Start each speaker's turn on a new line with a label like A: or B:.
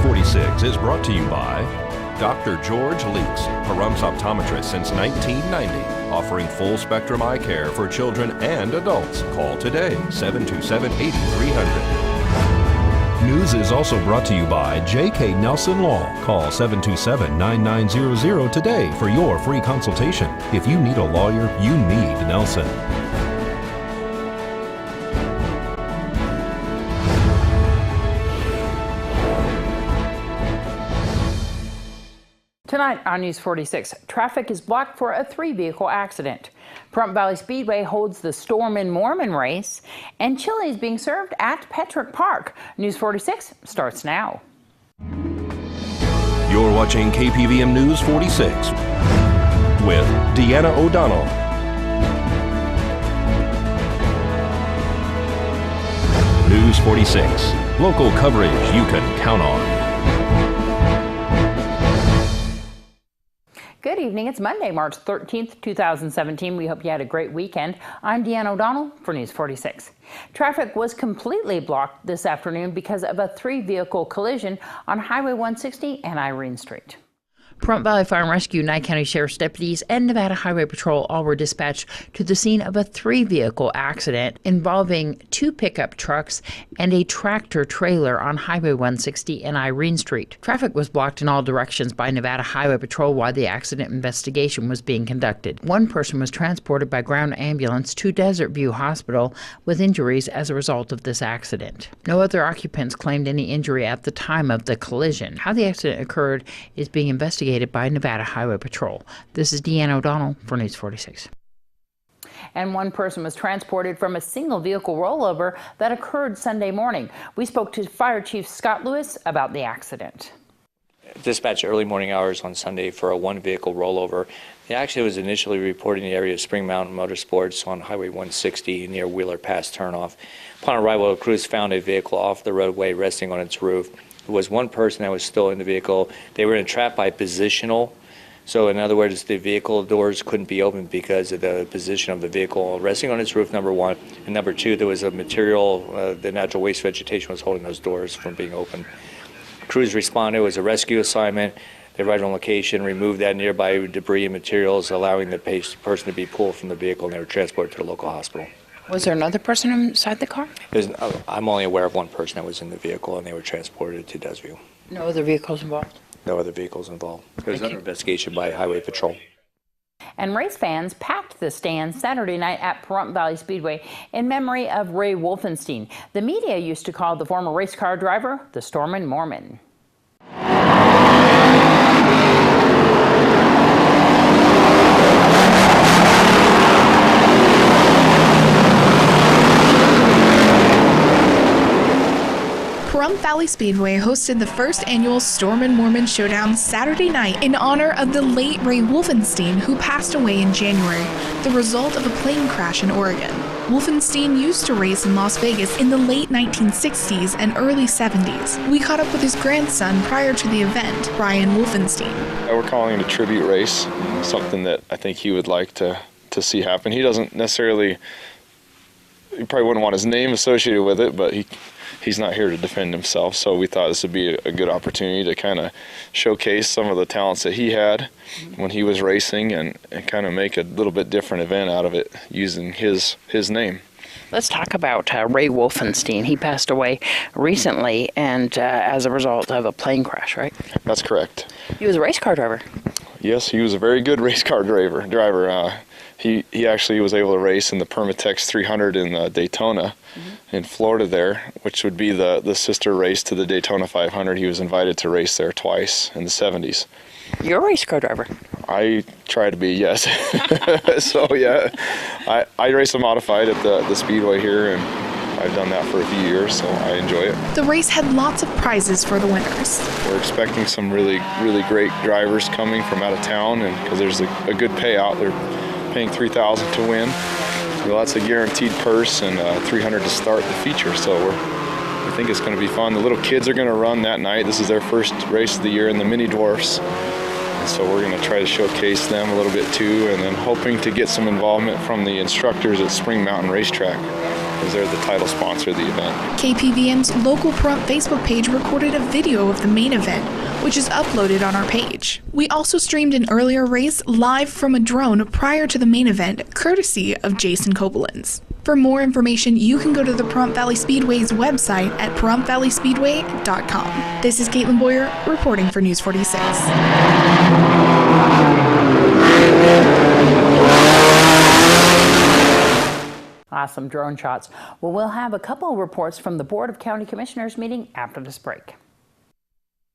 A: 46 is brought to you by Dr. George Leeks, Pahrumps optometrist since 1990, offering full-spectrum eye care for children and adults. Call today, 727-8300. News is also brought to you by J.K. Nelson Law. Call 727-9900 today for your free consultation. If you need a lawyer, you need Nelson.
B: Tonight on News 46, traffic is blocked for a 3-vehicle accident. Pahrump Valley Speedway holds the Stormin Morman race, and chili is being served at Petrick Park. News 46 starts now.
A: You're watching KPVM News 46 with Deanna O'Donnell. News 46, local coverage you can count on.
B: Good evening. It's Monday, March 13th, 2017. We hope you had a great weekend. I'm Deanna O'Donnell for News 46. Traffic was completely blocked this afternoon because of a 3-vehicle collision on Highway 160 and Irene Street. Pahrump Valley Fire and Rescue, Nye County Sheriff's deputies, and Nevada Highway Patrol all were dispatched to the scene of a 3-vehicle accident involving 2 pickup trucks and a tractor trailer on Highway 160 and Irene Street. Traffic was blocked in all directions by Nevada Highway Patrol while the accident investigation was being conducted. One person was transported by ground ambulance to Desert View Hospital with injuries as a result of this accident. No other occupants claimed any injury at the time of the collision. How the accident occurred is being investigated by Nevada Highway Patrol. This is Deanna O'Donnell for News 46. And one person was transported from a single vehicle rollover that occurred Sunday morning. We spoke to Fire Chief Scott Lewis about the accident.
C: Dispatch early morning hours on Sunday for a 1-vehicle rollover. The accident was initially reported in the area of Spring Mountain Motorsports on Highway 160 near Wheeler Pass turnoff. Upon arrival, crews found a vehicle off the roadway resting on its roof. There was one person that was still in the vehicle. They were entrapped by positional. So in other words, the vehicle doors couldn't be opened because of the position of the vehicle resting on its roof, number one. And number two, there was a material, the natural waste vegetation was holding those doors from being opened. Crews responded. It was a rescue assignment. They arrived on location, removed that nearby debris and materials, allowing the person to be pulled from the vehicle, and they were transported to the local hospital.
B: Was there another person inside the car?
C: I'm only aware of one person that was in the vehicle, and they were transported to Desview.
B: No other vehicles involved?
C: No other vehicles involved. There was under investigation by Highway Patrol.
B: And race fans packed the stands Saturday night at Pahrump Valley Speedway in memory of Ray Wolfenstein. The media used to call the former race car driver the Stormin Morman.
D: Pahrump Valley Speedway hosted the first annual Stormin Morman Showdown Saturday night in honor of the late Ray Wolfenstein, who passed away in January, the result of a plane crash in Oregon. Wolfenstein used to race in Las Vegas in the late 1960s and early 70s. We caught up with his grandson prior to the event, Brian Wolfenstein.
E: We're calling it a tribute race, something that I think he would like to see happen. He doesn't necessarily, he probably wouldn't want his name associated with it, but he's not here to defend himself, so we thought this would be a good opportunity to kind of showcase some of the talents that he had when he was racing and kind of make a little bit different event out of it using his name.
B: Let's talk about Ray Wolfenstein. He passed away recently and as a result of a plane crash, right?
E: That's correct.
B: He was a race car driver.
E: Yes, he was a very good race car driver. He actually was able to race in the Permatex 300 in Daytona in Florida there, which would be the sister race to the Daytona 500. He was invited to race there twice in the 70s.
B: You're a race car driver.
E: I try to be, yes. So yeah, I race a modified at the Speedway here, and I've done that for a few years, so I enjoy it.
D: The race had lots of prizes for the winners.
E: We're expecting some really great drivers coming from out of town, and because there's a good payout. They're paying $3,000 to win. So that's a guaranteed purse and $300 to start the feature. So I think it's going to be fun. The little kids are going to run that night. This is their first race of the year in the mini dwarfs. And so we're going to try to showcase them a little bit too, and then hoping to get some involvement from the instructors at Spring Mountain Racetrack. as they're the title sponsor of the event.
D: KPVM's local Pahrump Facebook page recorded a video of the main event, which is uploaded on our page. We also streamed an earlier race live from a drone prior to the main event, courtesy of Jason Koblenz. For more information, you can go to the Pahrump Valley Speedway's website at PahrumpValleySpeedway.com. This is Caitlin Boyer reporting for News 46.
B: Awesome drone shots. Well, we'll have a couple of reports from the Board of County Commissioners meeting after this break.